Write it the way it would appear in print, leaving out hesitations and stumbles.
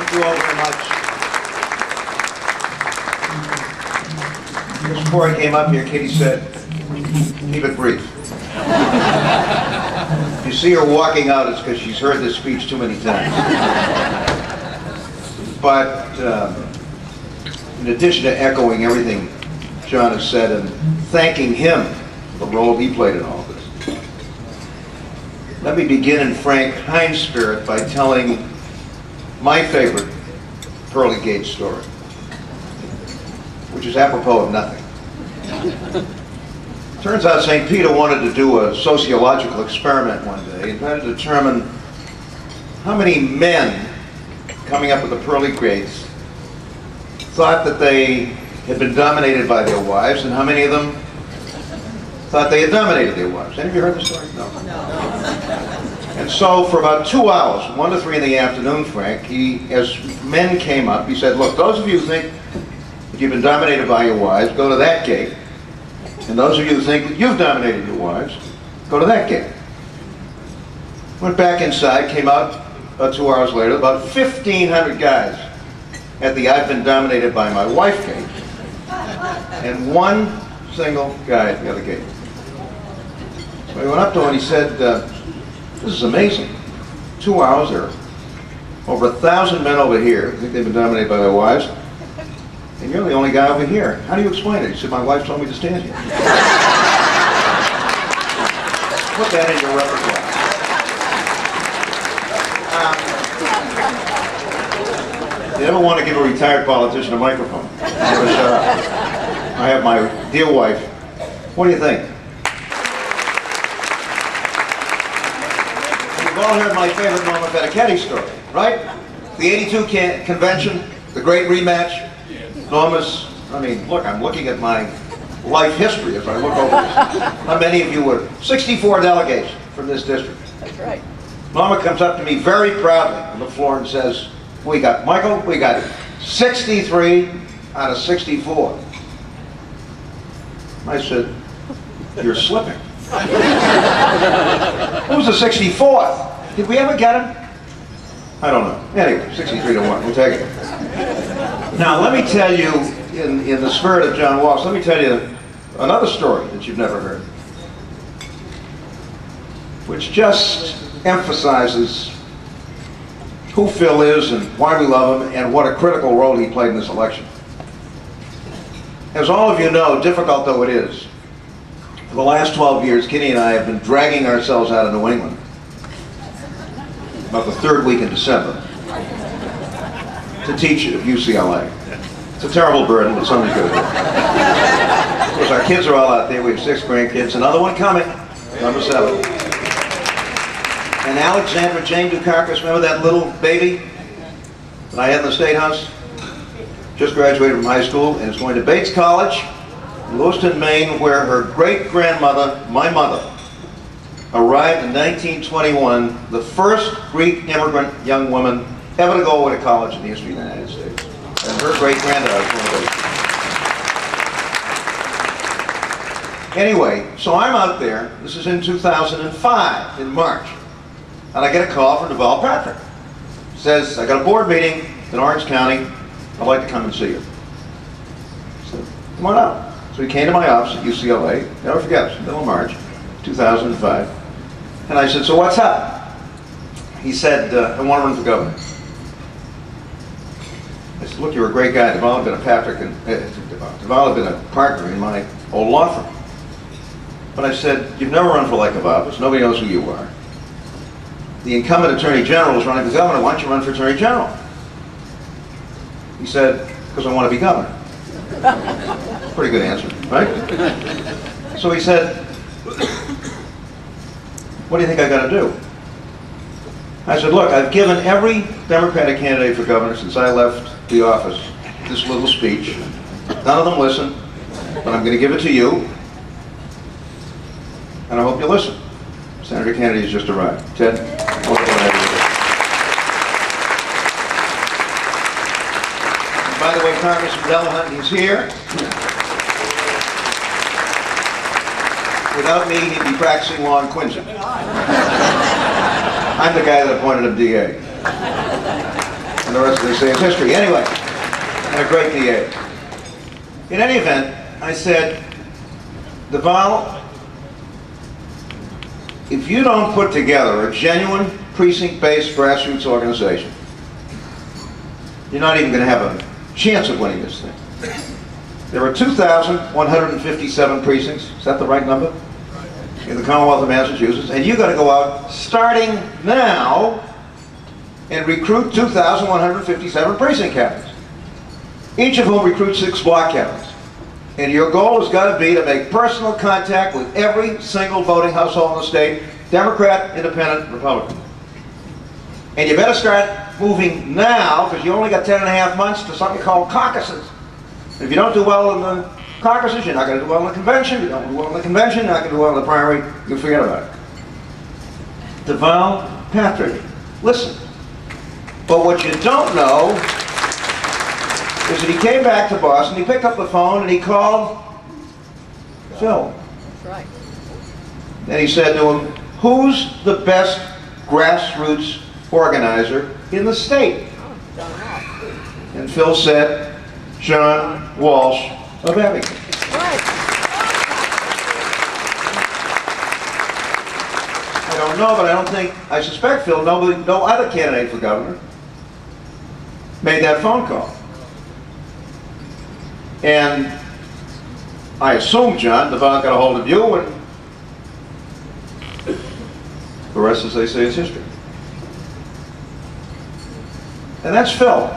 Thank you all very much. Just before I came up here, Kitty said, keep it brief. If you see her walking out, it's because she's heard this speech too many times. But in addition to echoing everything John has said and thanking him for the role he played in all of this, let me begin in Frank Hines' spirit by telling my favorite Pearly Gates story, which is apropos of nothing. Turns out St. Peter wanted to do a sociological experiment one day and tried to determine how many men coming up with the Pearly Gates thought that they had been dominated by their wives, and how many of them thought they had dominated their wives. Any of you heard the story? No. And so for about 2 hours, 1 to 3 in the afternoon, Frank, as men came up, he said, look, those of you who think that you've been dominated by your wives, go to that gate. And those of you who think that you've dominated your wives, go to that gate. Went back inside, came out about 2 hours later, about 1,500 guys at the I've been dominated by my wife gate, and one single guy at the other gate. So he went up to him and he said, this is amazing. 2 hours, there are over 1,000 men over here who think they've been dominated by their wives, and you're the only guy over here. How do you explain it? He said, my wife told me to stand here. Put that in your repertoire. You ever want to give a retired politician a microphone? Never shut up. I have my dear wife. What do you think? You've all heard my favorite Norma Federici story, right? The '82 convention, the great rematch. Norma's, I mean, look, I'm looking at my life history as I look over this. How many of you were? 64 delegates from this district. That's right. Norma comes up to me very proudly on the floor and says, we got 63 out of 64. I said, you're slipping. Who's the 64th? Did we ever get him? I don't know. Anyway, 63 to 1, we'll take it. Now, let me tell you, in the spirit of John Walsh, let me tell you another story that you've never heard, which just emphasizes who Phil is and why we love him and what a critical role he played in this election. As all of you know, difficult though it is, for the last 12 years, Kitty and I have been dragging ourselves out of New England about the 3rd week in December to teach at UCLA. It's a terrible burden, but somebody's going to do it. Of course, our kids are all out there. We have 6 grandkids. Another one coming, number 7. And Alexandra Jane Dukakis, remember that little baby that I had in the State House? Just graduated from high school and is going to Bates College in Lewiston, Maine, where her great-grandmother, my mother, arrived in 1921, the first Greek immigrant young woman ever to go away to college in the history of the United States. And her great-granddaughter was one of those. Anyway, so I'm out there. This is in 2005, in March. And I get a call from Deval Patrick. Says, I got a board meeting in Orange County. I'd like to come and see you. I said, come on out. So he came to my office at UCLA. Never forget, it was middle of March, 2005. And I said, so what's up? He said, I want to run for governor. I said, look, you're a great guy. Deval had been a Deval had been a partner in my old law firm. But I said, you've never run for elective office. Nobody knows who you are. The incumbent Attorney General is running for governor. Why don't you run for Attorney General? He said, because I want to be governor. Pretty good answer, right? So he said, what do you think I got to do? I said, look, I've given every Democratic candidate for governor since I left the office this little speech. None of them listen, but I'm going to give it to you, and I hope you listen. Senator Kennedy has just arrived. Ted? And by the way, Congressman Delahunt, he's here. Without me, he'd be practicing law in Quincy. I'm the guy that appointed him DA. And the rest, as they say, is history. Anyway, and a great DA. In any event, I said, Deval, if you don't put together a genuine precinct-based grassroots organization, you're not even going to have a chance of winning this thing. There are 2,157 precincts, is that the right number? In the Commonwealth of Massachusetts, and you've got to go out starting now and recruit 2,157 precinct captains, each of whom recruits 6 block captains. And your goal has got to be to make personal contact with every single voting household in the state, Democrat, Independent, Republican. And you better start moving now, because you only got 10.5 months to something called caucuses. And if you don't do well in the caucuses, you're not going to do well in the convention. If you don't do well in the convention, you're not going to do well in the primary. You forget about it. Deval Patrick, listen. But what you don't know is that he came back to Boston, he picked up the phone, and he called Phil. That's right. And he said to him, who's the best grassroots organizer in the state? And Phil said, John Walsh of Abington. Right. I don't know, but I suspect Phil, no other candidate for governor made that phone call. And I assume, John, Deval got a hold of you, and the rest, as they say, is history. And that's Phil.